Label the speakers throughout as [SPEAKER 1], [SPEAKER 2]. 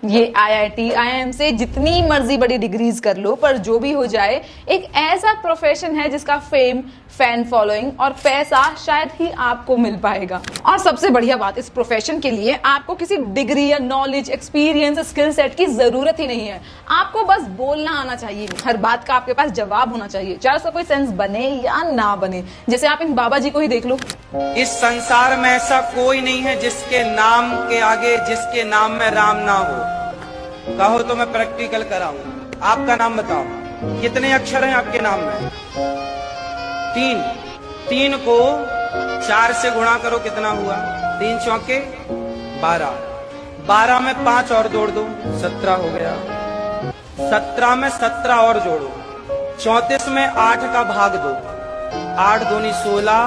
[SPEAKER 1] ये IIT, IIM से जितनी मर्जी बड़ी डिग्रीज कर लो, पर जो भी हो जाए, एक ऐसा प्रोफेशन है जिसका फेम, फैन फॉलोइंग और पैसा शायद ही आपको मिल पाएगा। और सबसे बढ़िया बात, इस प्रोफेशन के लिए आपको किसी डिग्री या नॉलेज, एक्सपीरियंस, स्किल सेट की जरूरत ही नहीं है। आपको बस बोलना आना चाहिए, हर बात का आपके पास जवाब होना चाहिए, चाहे उसका कोई सेंस बने या ना बने। जैसे आप इन बाबा जी को ही देख लो।
[SPEAKER 2] इस संसार में ऐसा कोई नहीं है जिसके नाम के आगे, जिसके नाम में राम ना हो। कहो तो मैं प्रैक्टिकल कराऊं। आपका नाम बताओ, कितने अक्षर हैं आपके नाम में? 3। 3 को 4 से गुणा करो, कितना हुआ? 3 चौके 12। 12 में 5 और जोड़ दो, 17 हो गया। 17 में 17 और जोड़ो, 34 में 8 का भाग दो। 8 दूनी 16,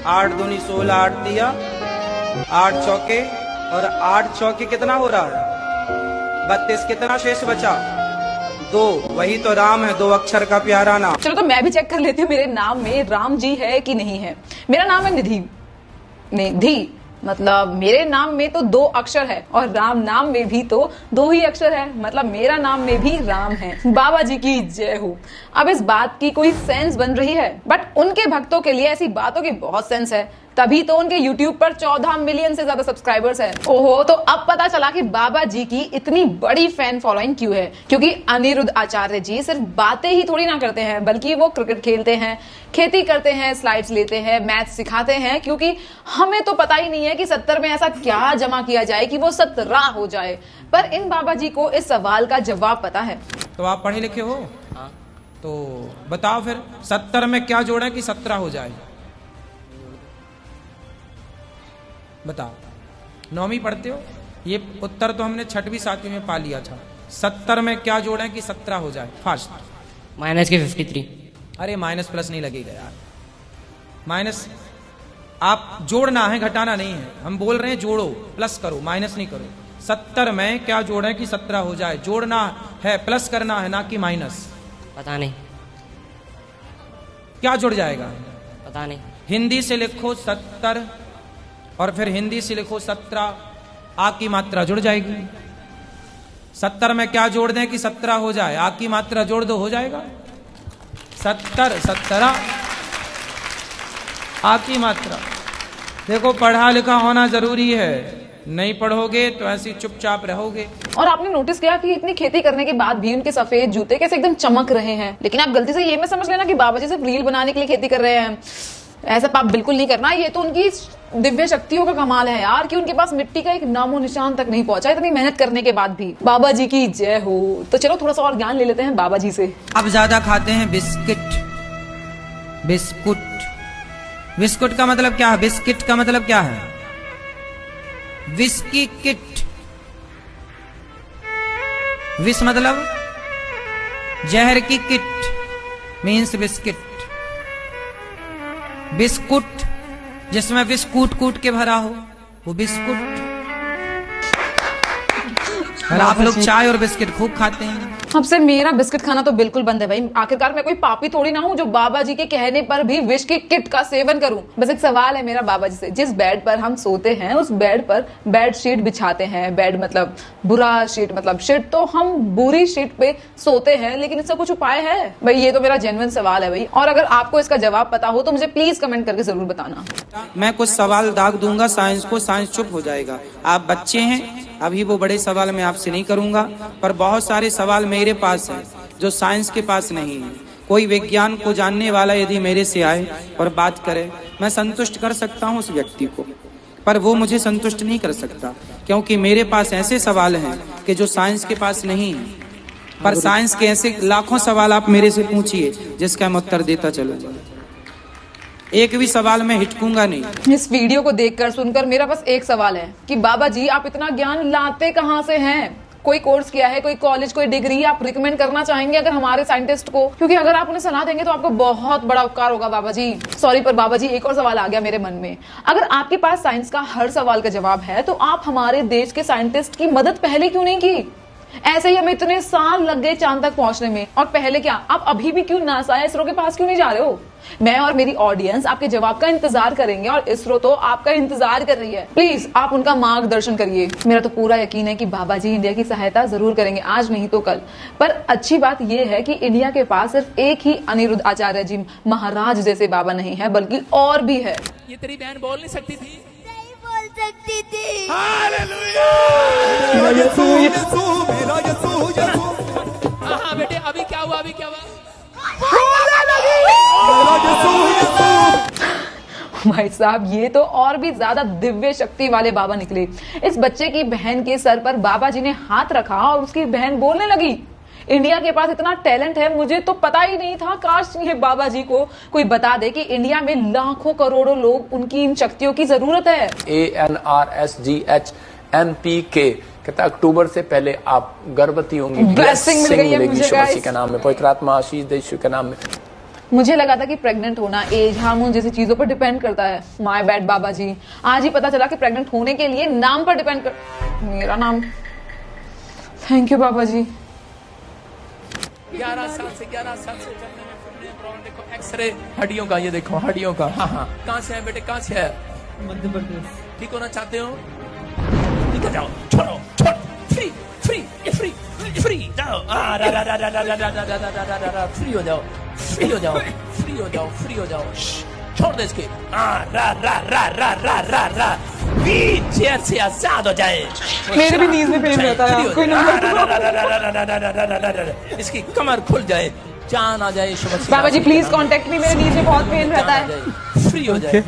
[SPEAKER 2] 8 दूनी 16, 8 दिया, 8 चौके और 8 चौके कितना हो रहा है? 32। कितना शेष बचा? 2। वही तो राम है, 2 अक्षर का प्यारा नाम।
[SPEAKER 1] चलो तो मैं भी चेक कर लेती हूँ मेरे नाम में राम जी है कि नहीं है। मेरा नाम है निधि। निधि मतलब मेरे नाम में तो 2 अक्षर है और राम नाम में भी तो 2 ही अक्षर है, मतलब मेरा नाम में भी राम है। बाबा जी की जय हो। अब इस बात की कोई सेंस बन रही है, बट उनके भक्तों के लिए ऐसी बातों की बहुत सेंस है, तभी तो उनके YouTube पर 14 मिलियन से ज्यादा सब्सक्राइबर्स हैं। ओहो, तो अब पता चला कि बाबा जी की इतनी बड़ी फैन फॉलोइंग क्यों है। क्योंकि अनिरुद्ध आचार्य जी सिर्फ बातें ही थोड़ी ना करते हैं, बल्कि वो क्रिकेट खेलते हैं, खेती करते हैं, स्लाइड्स लेते हैं, मैथ सिखाते हैं। क्योंकि हमें तो पता ही नहीं है कि 70 में ऐसा क्या जमा किया जाए कि वो 17 हो जाए, पर इन बाबा जी को इस सवाल का जवाब पता है।
[SPEAKER 2] तो आप पढ़े लिखे हो? हाँ। तो बताओ फिर 70 में क्या जोड़ा कि 17 हो जाए? बताओ। 9वीं पढ़ते हो? ये उत्तर तो हमने 6वीं 7वीं में पा लिया था। 70 में क्या जोड़े कि 17 हो जाए? फास्ट।
[SPEAKER 3] माइनस के 53।
[SPEAKER 2] अरे माइनस प्लस नहीं लगेगा यार। माइनस आप जोड़ना है, घटाना नहीं है। हम बोल रहे हैं जोड़ो, प्लस करो, माइनस नहीं करो। 70 में क्या जोड़े कि 17 हो जाए? जोड़ना है, प्लस करना है, ना कि माइनस।
[SPEAKER 3] पता नहीं
[SPEAKER 2] क्या जुड़ जाएगा?
[SPEAKER 3] पता नहीं।
[SPEAKER 2] हिंदी से लिखो 70 और फिर हिंदी से लिखो 17, आ की मात्रा जुड़ जाएगी। 70 में क्या जोड़ दें कि 17 हो जाए? आ की मात्रा जोड़ दो, हो जाएगा 70 17, आ की मात्रा। देखो, पढ़ा लिखा होना जरूरी है, नहीं पढ़ोगे तो ऐसी चुपचाप रहोगे।
[SPEAKER 1] और आपने नोटिस किया कि इतनी खेती करने के बाद भी उनके सफेद जूते कैसे एकदम चमक रहे हैं। लेकिन आप गलती से ये मत समझ लेना कि बाबा जी सिर्फ रील बनाने के लिए खेती कर रहे हैं। ऐसा पाप बिल्कुल नहीं करना। ये तो उनकी दिव्य शक्तियों का कमाल है यार, कि उनके पास मिट्टी का एक नामो निशान तक नहीं पहुंचा, इतनी मेहनत करने के बाद भी। बाबा जी की जय हो। तो चलो थोड़ा सा और ज्ञान ले लेते हैं बाबा जी से।
[SPEAKER 2] अब ज्यादा खाते हैं बिस्किट। बिस्कुट, बिस्कुट का मतलब क्या है? बिस्किट का मतलब क्या है? Whisky kit. विस मतलब जहर की किट मीन्स बिस्किट। बिस्कुट जिसमें विष कूट कूट के भरा हो, वो बिस्कुट। और आप लोग चाय और बिस्किट खूब खाते हैं।
[SPEAKER 1] अब से मेरा बिस्किट खाना तो बिल्कुल बंद है भाई। आखिरकार मैं कोई पापी थोड़ी ना हूँ जो बाबा जी के कहने पर भी विष की किट का सेवन करूं। बस एक सवाल है मेरा बाबा जी से, जिस बेड पर हम सोते हैं उस बेड पर बेड शीट बिछाते हैं। बेड मतलब बुरा, शीट मतलब शीट, तो हम बुरी शीट पे सोते हैं, लेकिन इसका कुछ उपाय है भाई? ये तो मेरा जेन्युइन सवाल है भाई। और अगर आपको इसका जवाब पता हो तो मुझे प्लीज कमेंट करके जरूर बताना।
[SPEAKER 2] मैं कुछ सवाल दाग दूंगा साइंस को, साइंस चुप हो जाएगा। आप बच्चे हैं, अभी वो बड़े सवाल मैं आपसे नहीं करूंगा, पर बहुत सारे सवाल मेरे पास हैं जो साइंस के पास नहीं है। कोई विज्ञान को जानने वाला यदि मेरे से आए और बात करे, मैं संतुष्ट कर सकता हूं उस व्यक्ति को, पर वो मुझे संतुष्ट नहीं कर सकता, क्योंकि मेरे पास ऐसे सवाल हैं कि जो साइंस के पास नहीं है। पर साइंस के ऐसे लाखों सवाल आप मेरे से पूछिए जिसका मैं उत्तर देता चलूंगा। एक भी सवाल में हिचकूंगा नहीं।
[SPEAKER 1] इस वीडियो को देखकर सुनकर मेरा बस एक सवाल है कि बाबा जी आप इतना ज्ञान लाते कहाँ से हैं? कोई कोर्स किया है, कोई कॉलेज, कोई डिग्री आप रिकमेंड करना चाहेंगे अगर हमारे साइंटिस्ट को? क्योंकि अगर आप उन्हें सलाह देंगे तो आपको बहुत बड़ा उपकार होगा बाबा जी। सॉरी, पर बाबा जी एक और सवाल आ गया मेरे मन में। अगर आपके पास साइंस का हर सवाल का जवाब है तो आप हमारे देश के साइंटिस्ट की मदद पहले क्यों नहीं की? ऐसे ही हमें इतने साल लग गए चांद तक पहुंचने में, और पहले क्या, आप अभी भी क्यों नासा या इसरो के पास क्यों नहीं जा रहे हो? मैं और मेरी ऑडियंस आपके जवाब का इंतजार करेंगे और इसरो तो आपका इंतजार कर रही है। प्लीज आप उनका मार्गदर्शन करिए। मेरा तो पूरा यकीन है कि बाबा जी इंडिया की सहायता जरूर करेंगे, आज नहीं तो कल। पर अच्छी बात यह है कि इंडिया के पास सिर्फ एक ही अनिरुद्ध आचार्य जी महाराज जैसे बाबा नहीं है, बल्कि और भी है।
[SPEAKER 4] ये तेरी बहन बोल नहीं सकती थी?
[SPEAKER 5] नहीं बोल सकती थी।
[SPEAKER 4] हाँ बेटे, अभी क्या हुआ? अभी क्या हुआ?
[SPEAKER 1] भाई साहब, ये तो और भी ज्यादा दिव्य शक्ति वाले बाबा निकले। इस बच्चे की बहन के सर पर बाबा जी ने हाथ रखा और उसकी बहन बोलने लगी। इंडिया के पास इतना टैलेंट है, मुझे तो पता ही नहीं था। काश ये बाबा जी को कोई बता दे कि इंडिया में लाखों करोड़ों लोग उनकी इन शक्तियों की जरूरत है।
[SPEAKER 6] ANRSGHNPK कहता अक्टूबर से पहले आप गर्भवती होंगी,
[SPEAKER 1] ब्लेसिंग मिल गई है मुझे
[SPEAKER 6] यीशु मसीह
[SPEAKER 1] गाइस
[SPEAKER 6] के नाम में, पवित्र आत्मा आशीष दे यीशु के नाम में।
[SPEAKER 1] मुझे लगा था कि प्रेग्नेंट होना एज, हार्मोन जैसी चीजों पर डिपेंड करता है। माय बैड बाबा जी, आज ही पता चला कि प्रेग्नेंट होने के लिए नाम पर डिपेंड कर। मेरा नाम, थैंक यू बाबा जी।
[SPEAKER 4] 11 साल से चलने में फिरने प्रॉब्लम। देखो एक्सरे हड्डियों का, ये देखो हड्डियों का। हाँ, कहाँ से है बेटे, कहाँ से है?
[SPEAKER 2] मध्य प्रदेश।
[SPEAKER 4] ठीक होना चाहते हो? निकल जाओ, छोड़ो, फ्री फ्री फ्री फ्री जाओ, फ्री हो जाओ, फ्री हो जाओ, फ्री हो जाओ, फ्री हो जाओ। छोड़ दे इसके। चेयर से आजाद हो जाए।
[SPEAKER 1] मेरे भी नीज में पेन रहता है, कोई नंबर।
[SPEAKER 4] इसकी कमर खुल जाए, जान आ जाए।
[SPEAKER 1] बाबा जी प्लीज कांटेक्ट मी, मेरे नीज में बहुत पेन रहता है।
[SPEAKER 4] फ्री हो जाए।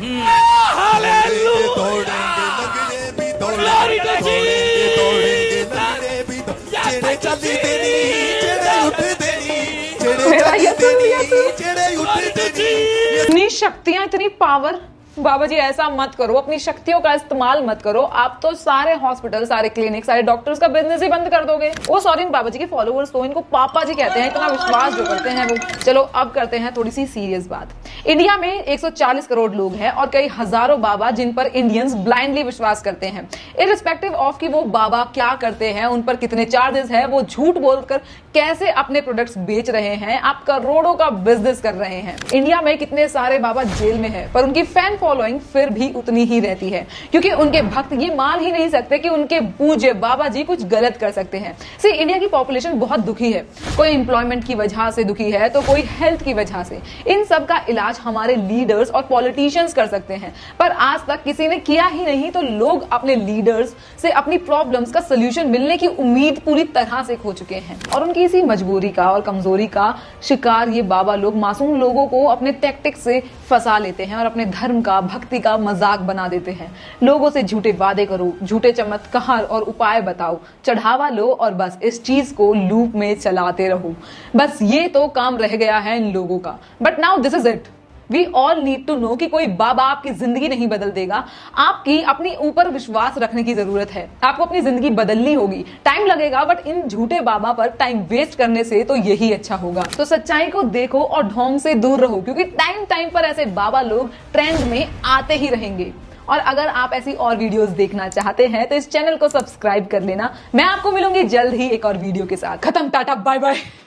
[SPEAKER 4] इतनी शक्तियां, इतनी पावर। बाबा जी ऐसा मत करो, अपनी शक्तियों का इस्तेमाल मत करो। आप तो सारे हॉस्पिटल, सारे क्लिनिक, सारे डॉक्टर्स का बिजनेस ही बंद कर दोगे। वो सॉरी, बाबा जी के फॉलोअर्स तो इनको पापा जी कहते हैं, इतना विश्वास जो करते हैं वो। चलो अब करते हैं थोड़ी सी सीरियस बात। इंडिया में 140 करोड़ लोग हैं और कई हजारों बाबा जिन पर इंडियंस ब्लाइंडली विश्वास करते हैं। इररिस्पेक्टिव ऑफ कि वो बाबा क्या करते हैं, उन पर कितने चार्जेस है, वो झूठ बोलकर कैसे अपने प्रोडक्ट्स बेच रहे हैं, आप करोड़ों का बिजनेस कर रहे हैं। इंडिया में कितने सारे बाबा जेल में है, पर उनकी फैन फॉलोइंग फिर भी उतनी ही रहती है, क्योंकि उनके भक्त ये मान ही नहीं सकते कि उनके पूज्य बाबा जी कुछ गलत कर सकते हैं। सी, इंडिया की पॉपुलेशन बहुत दुखी है। कोई एम्प्लॉयमेंट की वजह से दुखी है, तो कोई हेल्थ की वजह से। इन सब का इलाज हमारे लीडर्स और पॉलिटिशियंस कर सकते हैं, पर आज तक किसी ने किया ही नहीं। तो लोग अपने लीडर्स से अपनी प्रॉब्लम्स का सोल्यूशन मिलने की उम्मीद पूरी तरह से खो चुके हैं, और उनकी इसी मजबूरी का और कमजोरी का शिकार ये बाबा लोग मासूम लोगों को अपने टैक्टिक्स से फंसा लेते हैं और अपने धर्म का, भक्ति का मजाक बना देते हैं। लोगों से झूठे वादे करो, झूठे चमत्कार और उपाय बताओ, चढ़ावा लो और बस इस चीज को लूप में चलाते रहो। बस ये तो काम रह गया है इन लोगों का। But now this is it. We all need to know कि कोई बाबा आपकी जिंदगी नहीं बदल देगा। आपकी अपनी ऊपर विश्वास रखने की जरूरत है। आपको अपनी जिंदगी बदलनी होगी, टाइम लगेगा, बट इन झूठे बाबा पर टाइम वेस्ट करने से तो यही अच्छा होगा। तो सच्चाई को देखो और ढोंग से दूर रहो, क्योंकि टाइम टाइम पर ऐसे बाबा लोग ट्रेंड में आते ही रहेंगे। और अगर आप ऐसी और वीडियोस देखना चाहते हैं तो इस चैनल को सब्सक्राइब कर लेना। मैं आपको मिलूंगी जल्द ही एक और वीडियो के साथ। खत्म, टाटा, बाय बाय।